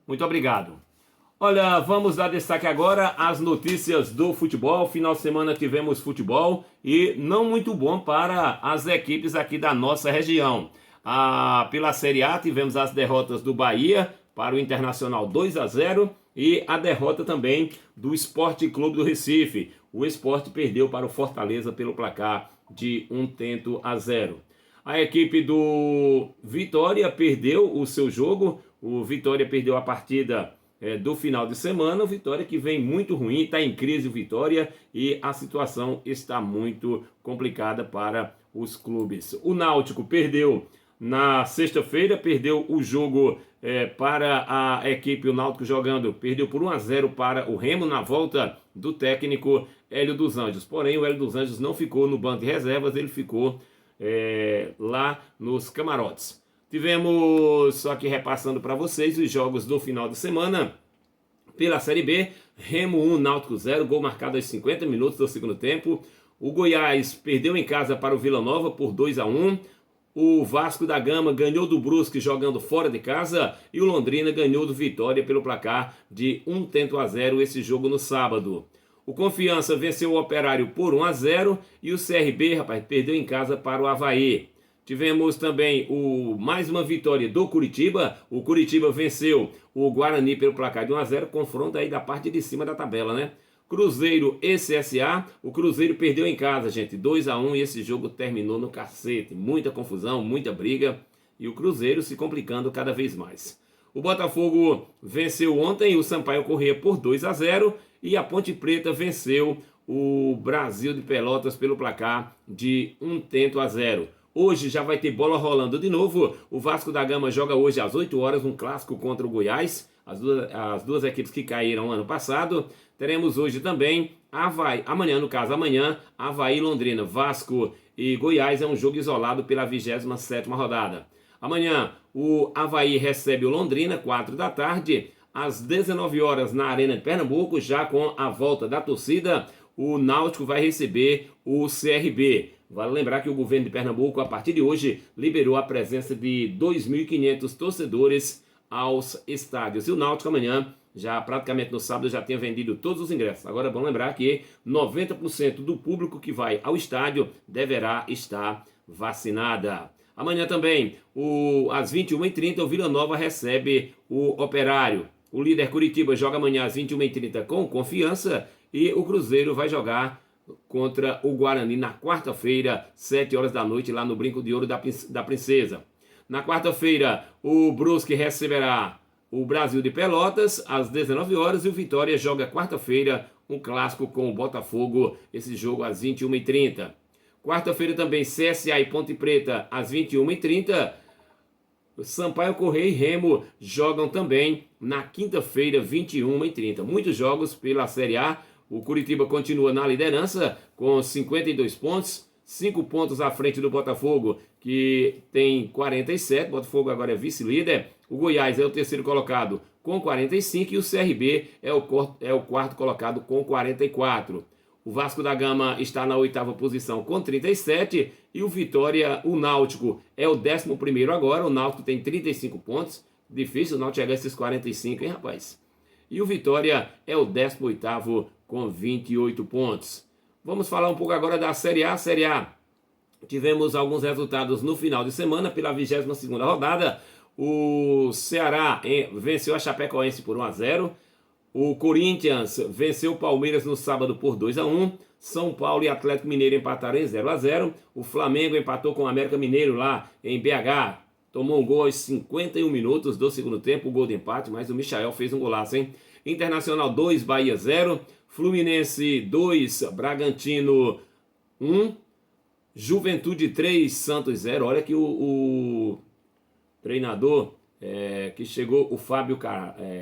Muito obrigado. Olha, vamos dar destaque agora às notícias do futebol. Final de semana tivemos futebol e não muito bom para as equipes aqui da nossa região. Pela Série A tivemos as derrotas do Bahia para o Internacional 2-0 e a derrota também do Sport Clube do Recife. O Sport perdeu para o Fortaleza pelo placar de 1-0. A equipe do Vitória perdeu o seu jogo. O Vitória perdeu a partida do final de semana. O Vitória que vem muito ruim, está em crise o Vitória e a situação está muito complicada para os clubes. O Náutico perdeu na sexta-feira, perdeu o jogo para a equipe, o Náutico jogando, perdeu por 1-0 para o Remo na volta do técnico Hélio dos Anjos. Porém, o Hélio dos Anjos não ficou no banco de reservas, ele ficou lá nos camarotes. Tivemos, só que repassando para vocês, os jogos do final de semana. Pela Série B, Remo 1, Náutico 0, gol marcado aos 50 minutos do segundo tempo. O Goiás perdeu em casa para o Vila Nova por 2-1. O Vasco da Gama ganhou do Brusque jogando fora de casa. E o Londrina ganhou do Vitória pelo placar de 1-0 esse jogo no sábado. O Confiança venceu o Operário por 1-0 e o CRB, rapaz, perdeu em casa para o Avaí. Tivemos também mais uma vitória do Curitiba. O Curitiba venceu o Guarani pelo placar de 1-0, confronto aí da parte de cima da tabela, né? Cruzeiro e CSA. O Cruzeiro perdeu em casa, gente, 2-1 e esse jogo terminou no cacete. Muita confusão, muita briga e o Cruzeiro se complicando cada vez mais. O Botafogo venceu ontem o Sampaio Corrêa por 2-0 e a Ponte Preta venceu o Brasil de Pelotas pelo placar de 1-0. Hoje já vai ter bola rolando de novo. O Vasco da Gama joga hoje às 8 horas um clássico contra o Goiás. As duas equipes que caíram ano passado. Teremos hoje também amanhã, Avaí, Londrina, Vasco e Goiás é um jogo isolado pela 27ª rodada. Amanhã o Avaí recebe o Londrina, 4 da tarde. Às 19 horas na Arena de Pernambuco, já com a volta da torcida, o Náutico vai receber o CRB. Vale lembrar que o governo de Pernambuco, a partir de hoje, liberou a presença de 2.500 torcedores aos estádios. E o Náutico amanhã, já praticamente no sábado, já tinha vendido todos os ingressos. Agora é bom lembrar que 90% do público que vai ao estádio deverá estar vacinada. Amanhã também, às 21h30, o Vila Nova recebe o Operário. O líder Curitiba joga amanhã às 21h30 com Confiança e o Cruzeiro vai jogar contra o Guarani na quarta-feira, 7 horas da noite, lá no Brinco de Ouro da Princesa. Na quarta-feira, o Brusque receberá o Brasil de Pelotas às 19 horas e o Vitória joga quarta-feira um clássico com o Botafogo, esse jogo às 21h30. Quarta-feira também CSA e Ponte Preta às 21h30. Sampaio Corrêa e Remo jogam também na quinta-feira, 21h30. Muitos jogos pela Série A. O Curitiba continua na liderança com 52 pontos, 5 pontos à frente do Botafogo, que tem 47. O Botafogo agora é vice-líder. O Goiás é o terceiro colocado com 45 e o CRB é o quarto colocado com 44. O Vasco da Gama está na 8ª posição com 37 e o Náutico é o 11º agora. O Náutico tem 35 pontos. Difícil o Náutico chegar a esses 45, hein, rapaz? E o Vitória é o 18º com 28 pontos. Vamos falar um pouco agora da Série A. Série A, tivemos alguns resultados no final de semana pela 22ª rodada. O Ceará venceu a Chapecoense por 1-0. O Corinthians venceu o Palmeiras no sábado por 2-1. São Paulo e Atlético Mineiro empataram em 0-0. O Flamengo empatou com o América Mineiro lá em BH. Tomou um gol aos 51 minutos do segundo tempo, o gol de empate, mas o Michael fez um golaço, hein? Internacional 2, Bahia 0. Fluminense 2, Bragantino 1. Juventude 3, Santos 0. Olha que o treinador que chegou, o Fábio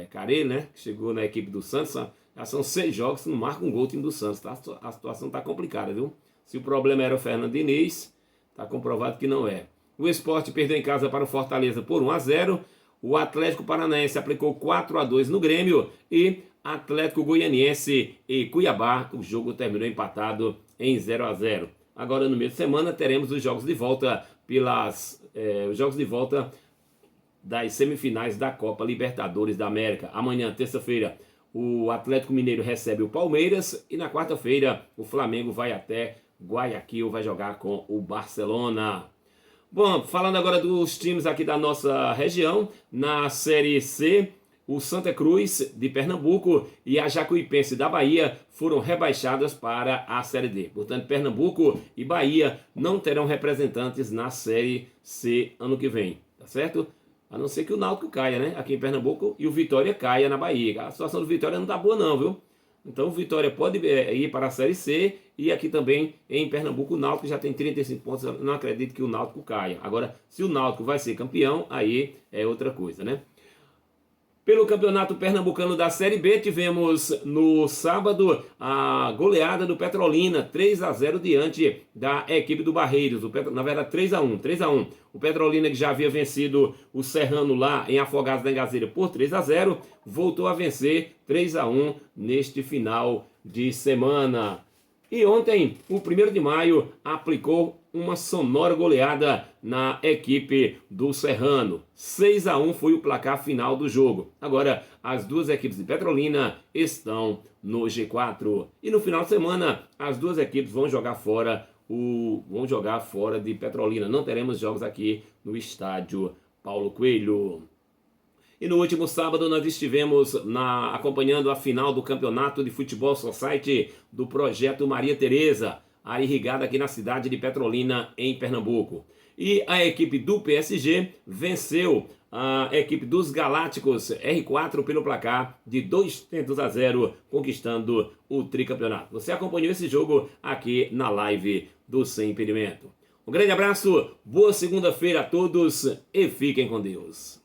Carelli, né? Que chegou na equipe do Santos. Já são 6 jogos, não marca um gol o time do Santos. Tá? A situação está complicada, viu? Se o problema era o Fernando Diniz, está comprovado que não é. O Sport perdeu em casa para o Fortaleza por 1-0. O Atlético Paranaense aplicou 4-2 no Grêmio. E Atlético Goianiense e Cuiabá, o jogo terminou empatado em 0-0. Agora no meio de semana teremos os jogos de volta das semifinais da Copa Libertadores da América. Amanhã, terça-feira, o Atlético Mineiro recebe o Palmeiras e na quarta-feira o Flamengo vai até Guayaquil, vai jogar com o Barcelona. Bom, falando agora dos times aqui da nossa região, na Série C, o Santa Cruz de Pernambuco e a Jacuipense da Bahia foram rebaixadas para a Série D. Portanto, Pernambuco e Bahia não terão representantes na Série C ano que vem, tá certo? A não ser que o Náutico caia, né? Aqui em Pernambuco e o Vitória caia na Bahia. A situação do Vitória não tá boa não, viu? Então o Vitória pode ir para a Série C e aqui também em Pernambuco o Náutico já tem 35 pontos. Eu não acredito que o Náutico caia. Agora, se o Náutico vai ser campeão, aí é outra coisa, né? Pelo Campeonato Pernambucano da Série B, tivemos no sábado a goleada do Petrolina, 3-0 diante da equipe do Barreiros. Na verdade, 3-1. O Petrolina, que já havia vencido o Serrano lá em Afogados da Engazeira por 3-0, voltou a vencer 3-1 neste final de semana. E ontem, o 1º de maio, aplicou uma sonora goleada na equipe do Serrano. 6-1 foi o placar final do jogo. Agora, as duas equipes de Petrolina estão no G4. E no final de semana, as duas equipes vão jogar fora de Petrolina. Não teremos jogos aqui no estádio Paulo Coelho. E no último sábado nós estivemos acompanhando a final do Campeonato de Futebol Society do Projeto Maria Tereza, área irrigada aqui na cidade de Petrolina, em Pernambuco. E a equipe do PSG venceu a equipe dos Galácticos R4 pelo placar de 2-0, conquistando o tricampeonato. Você acompanhou esse jogo aqui na live do Sem Impedimento. Um grande abraço, boa segunda-feira a todos e fiquem com Deus.